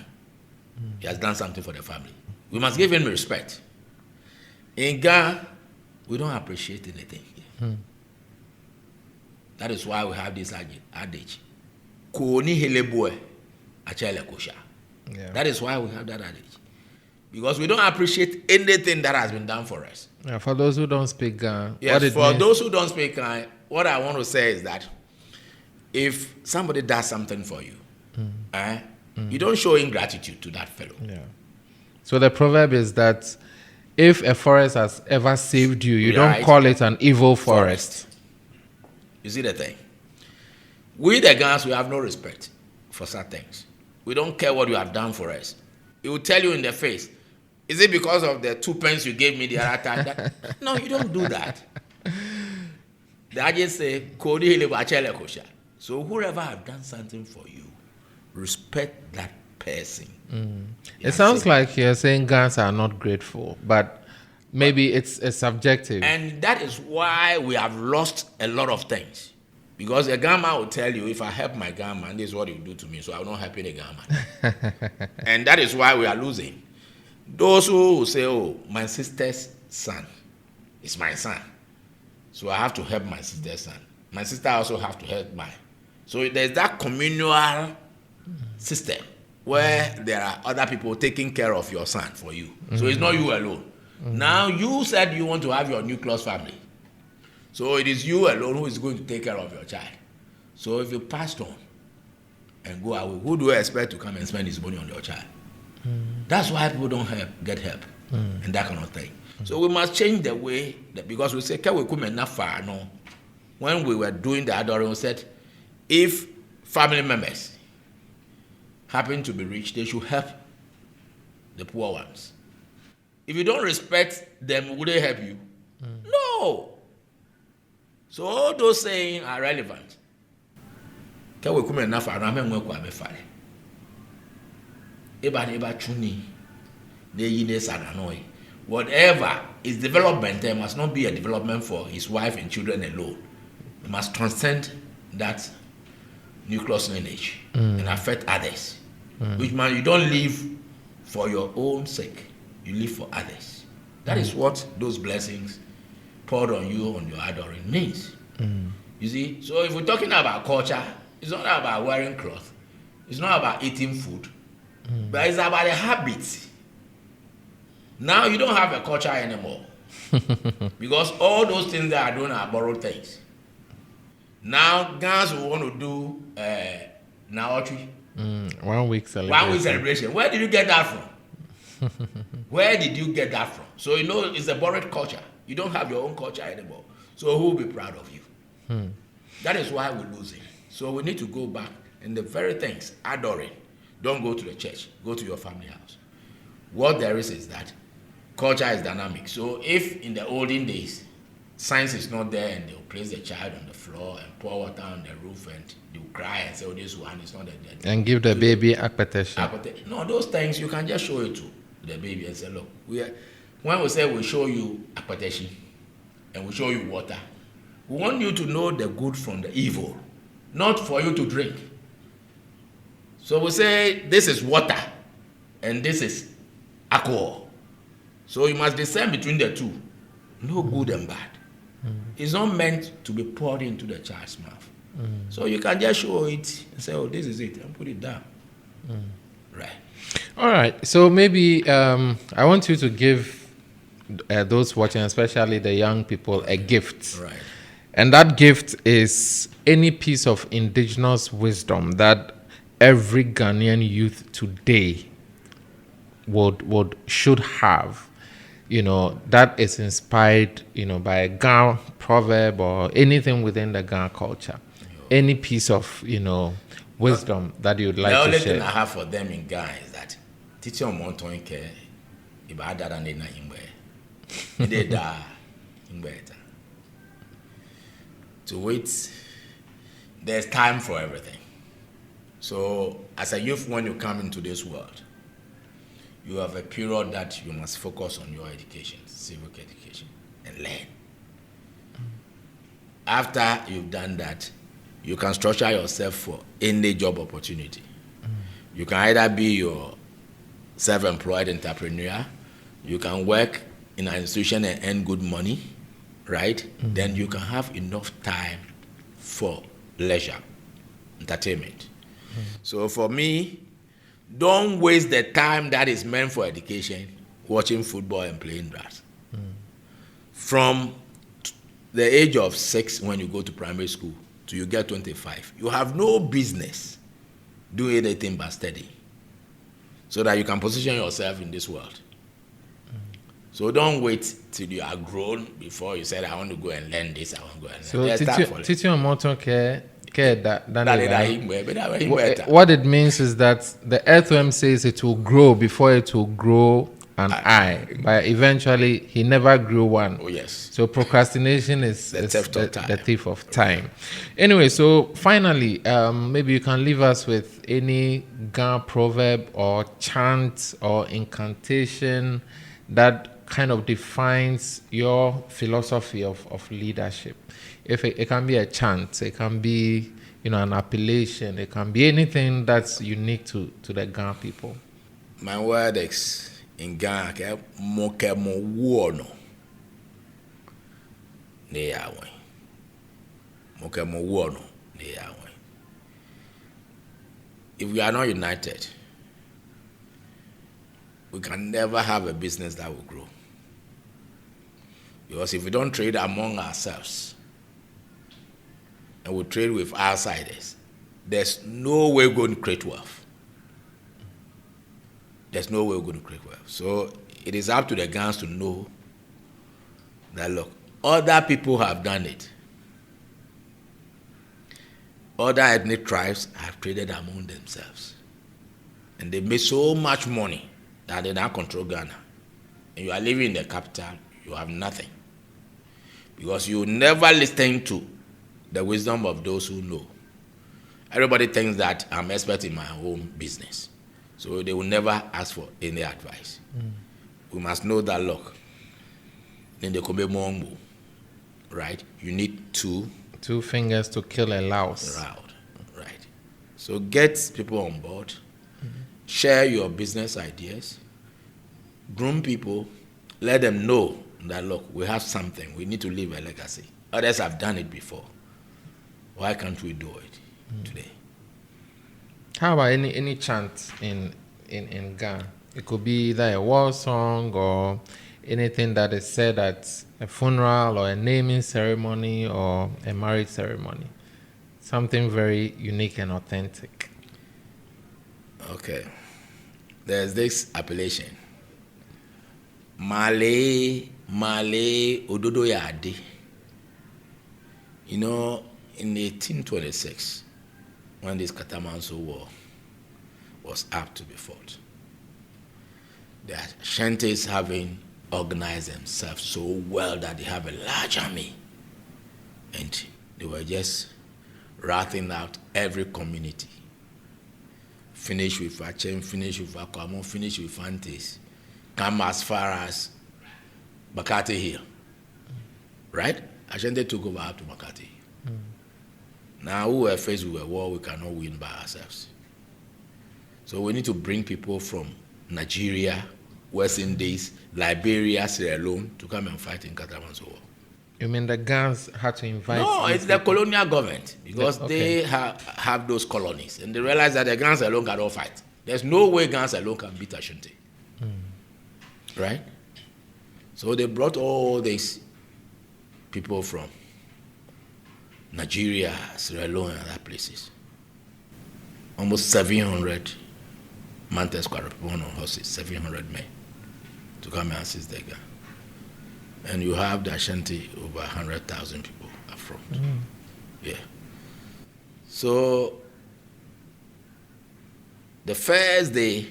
He has done something for the family. We must give him respect. In Ghana, we don't appreciate anything here. That is why we have this adage. Koni heleboe, achele kosha. That is why we have that adage. Because we don't appreciate anything that has been done for us. Yeah, for those who don't speak Ghana. Yes, for those who don't speak Ghana, what I want to say is that if somebody does something for you, you don't show ingratitude to that fellow. Yeah. So the proverb is that if a forest has ever saved you, you don't call it an evil forest. You see the thing? We the Ghanaians, we have no respect for such things. We don't care what you have done for us. It will tell you in the face, is it because of the 2 pence you gave me the other time? No, you don't do that. The agent say, so whoever have done something for you, respect that person. It sounds like you're saying Ghanaians are not grateful, but maybe it's a subjective. And that is why we have lost a lot of things. Because a Ghana will tell you, if I help my Ghana, this is what you do to me, so I will not help any Ghana. And that is why we are losing. Those who say, oh, my sisters son is my son. So I have to help my sister's son. My sister also have to help mine. So there's that communal system where there are other people taking care of your son for you. So it's not you alone. Now you said you want to have your nucleus family. So it is you alone who is going to take care of your child. So if you passed on and go away, who do you expect to come and spend his money on your child? That's why people don't get help and that kind of thing. So we must change the way that, because we say, no. When we were doing the adoring, we said, if family members happen to be rich, they should help the poor ones. If you don't respect them, would they help you? No. So all those sayings are relevant. Whatever is development, there must not be a development for his wife and children alone. It must transcend that nucleus lineage and affect others. Which means you don't live for your own sake, you live for others. That is what those blessings poured on you on your adoring means. You see, so if we're talking about culture, it's not about wearing clothes, it's not about eating food, but it's about a habit. Now you don't have a culture anymore because all those things that are doing are borrowed things. Now Ghanaians will want to do Naotri. 1 week celebration. 1 week celebration. Where did you get that from? Where did you get that from? So you know it's a borrowed culture. You don't have your own culture anymore. So who will be proud of you? That is why we're losing. So we need to go back and the very things, adoring. Don't go to the church. Go to your family house. What there is that culture is dynamic. So if in the olden days, science is not there and they'll place the child on the floor and pour water on the roof and they'll cry and say, oh, this one is not there. And give the baby arbiter. No, those things you can just show it to the baby and say, look, when we say we show you arbiter and we show you water, we want you to know the good from the evil, not for you to drink. So we say this is water and this is alcohol. So you must discern between the two. No good and bad. It's not meant to be poured into the child's mouth. So you can just show it and say, oh, this is it, and put it down. Right. All right. So maybe I want you to give those watching, especially the young people, a gift. Right. And that gift is any piece of indigenous wisdom that every Ghanaian youth today should have, that is inspired, by a Ga proverb or anything within the Ga culture. Any piece of, wisdom that you'd like to share. The only thing I have for them in Ga is that teaching them monitoring care, if I had done it, to wait, there's time for everything. So as a youth, when you come into this world, you have a period that you must focus on your education, civic education, and learn. After you've done that, you can structure yourself for any job opportunity. You can either be your self-employed entrepreneur, you can work in an institution and earn good money, right? Then you can have enough time for leisure, entertainment. So for me, don't waste the time that is meant for education watching football and playing drafts. From the age of 6 when you go to primary school till you get 25, you have no business doing anything but studying so that you can position yourself in this world. So don't wait till you are grown before you say, I want to go and learn this, I want to go and learn that. So teaching on motor care what it means is that the earthworm says it will grow before it will grow an eye, but eventually he never grew one. Oh yes. So procrastination is the thief of time. Anyway, so finally, maybe you can leave us with any Ga proverb or chant or incantation that kind of defines your philosophy of leadership. If it can be a chant, it can be an appellation, it can be anything that's unique to the Ga people. My word is in Ga, moke mo wono. ne ya wen. Moke mo wo no ne ya wen. If we are not united, we can never have a business that will grow. Because if we don't trade among ourselves and we trade with outsiders, there's no way we're going to create wealth. There's no way we're going to create wealth. So it is up to the Ghanaians to know that, look, other people have done it. Other ethnic tribes have traded among themselves. And they made so much money that they now control Ghana. And you are living in the capital, you have nothing. Because you never listen to the wisdom of those who know. Everybody thinks that I'm expert in my own business. So they will never ask for any advice. We must know that, look, in the Kobe Mongo, right? You need two fingers to kill a louse. Right. So get people on board, share your business ideas, groom people, let them know that, look, we have something, we need to leave a legacy. Others have done it before. Why can't we do it today? How about any chant in Ghana? It could be either a war song or anything that is said at a funeral or a naming ceremony or a marriage ceremony. Something very unique and authentic. Okay. There's this appellation. Male, Ododo Yade. You know, in 1826, when this Katamanso War was up to be fought, the Ashantis having organized themselves so well that they have a large army, and they were just routing out every community. Finish with Achem, finish with Akwamo, finish with Fantes, come as far as Makati Hill. Right? Ashanti took over up to Makati Hill. Now we were faced with a war we cannot win by ourselves. So we need to bring people from Nigeria, West Indies, Liberia, Sierra Leone to come and fight in Katamanso War. You mean the Ghans had to invite? No, it's the colonial government, because they have those colonies, and they realize that the Ghans alone cannot fight. There's no way Ghans alone can beat Ashanti. Right? So they brought all these people from Nigeria, Sierra Leone, and other places. Almost 700 Mantes Quarter people on horses, 700 men to come and assist the Ghana. And you have the Ashanti, over 100,000 people up front. Yeah. So the first day,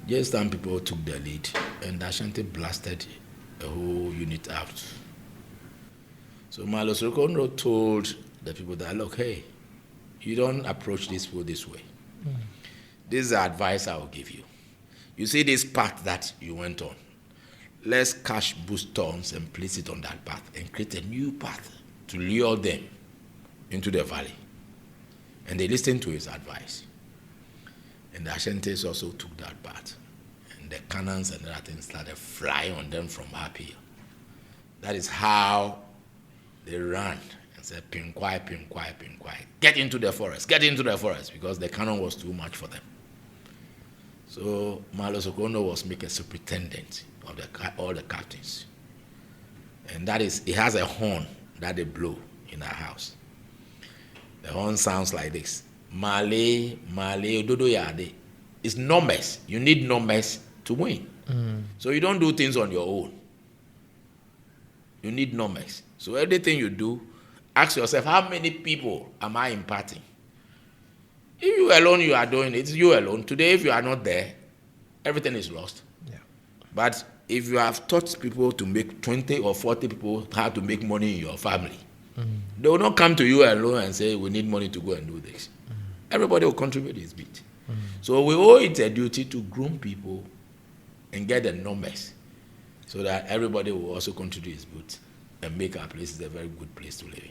just some people took the lead, and the Ashanti blasted a whole unit out. So Malo Sokono told the people that, look, hey, you don't approach these people this way. This is the advice I will give you. You see this path that you went on. Let's cash boost stones and place it on that path and create a new path to lure them into the valley. And they listened to his advice. And the Ashantis also took that path. And the cannons and other things started flying on them from up here. That is how they ran and said, Pinkwai, Pinkwai, Pinkwai. Get into the forest, because the cannon was too much for them. So Malo Sokono was made a superintendent of all the captains. And that is, it has a horn that they blow in our house. The horn sounds like this. Male, Ododo Yade. It's numbers. You need numbers to win. So you don't do things on your own. You need numbers. So everything you do, ask yourself, how many people am I imparting? If you alone you are doing it, it's you alone. Today, if you are not there, everything is lost. Yeah. But if you have taught people to make 20 or 40 people how to make money in your family, they will not come to you alone and say, we need money to go and do this. Everybody will contribute his bit. So we owe it a duty to groom people and get the numbers so that everybody will also contribute his bit and make our places a very good place to live in.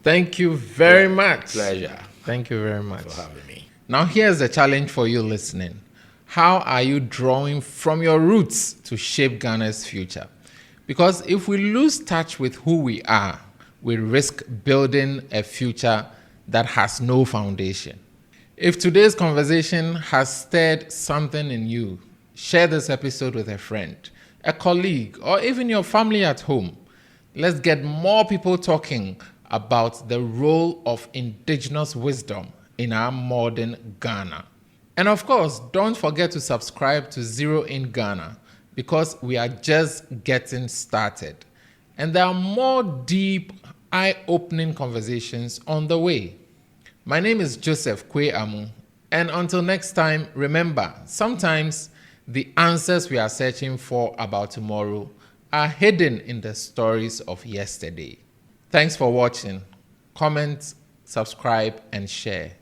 Thank you very much. Pleasure. Thank you very much for having me. Now here's the challenge for you listening. How are you drawing from your roots to shape Ghana's future? Because if we lose touch with who we are, we risk building a future that has no foundation. If today's conversation has stirred something in you, share this episode with a friend, a colleague, or even your family at home. Let's get more people talking about the role of indigenous wisdom in our modern Ghana. And of course, don't forget to subscribe to Zero in Ghana because we are just getting started. And there are more deep, eye-opening conversations on the way. My name is Joseph Kwe Amu, and until next time, remember, sometimes the answers we are searching for about tomorrow are hidden in the stories of yesterday. Thanks for watching. Comment, subscribe, and share.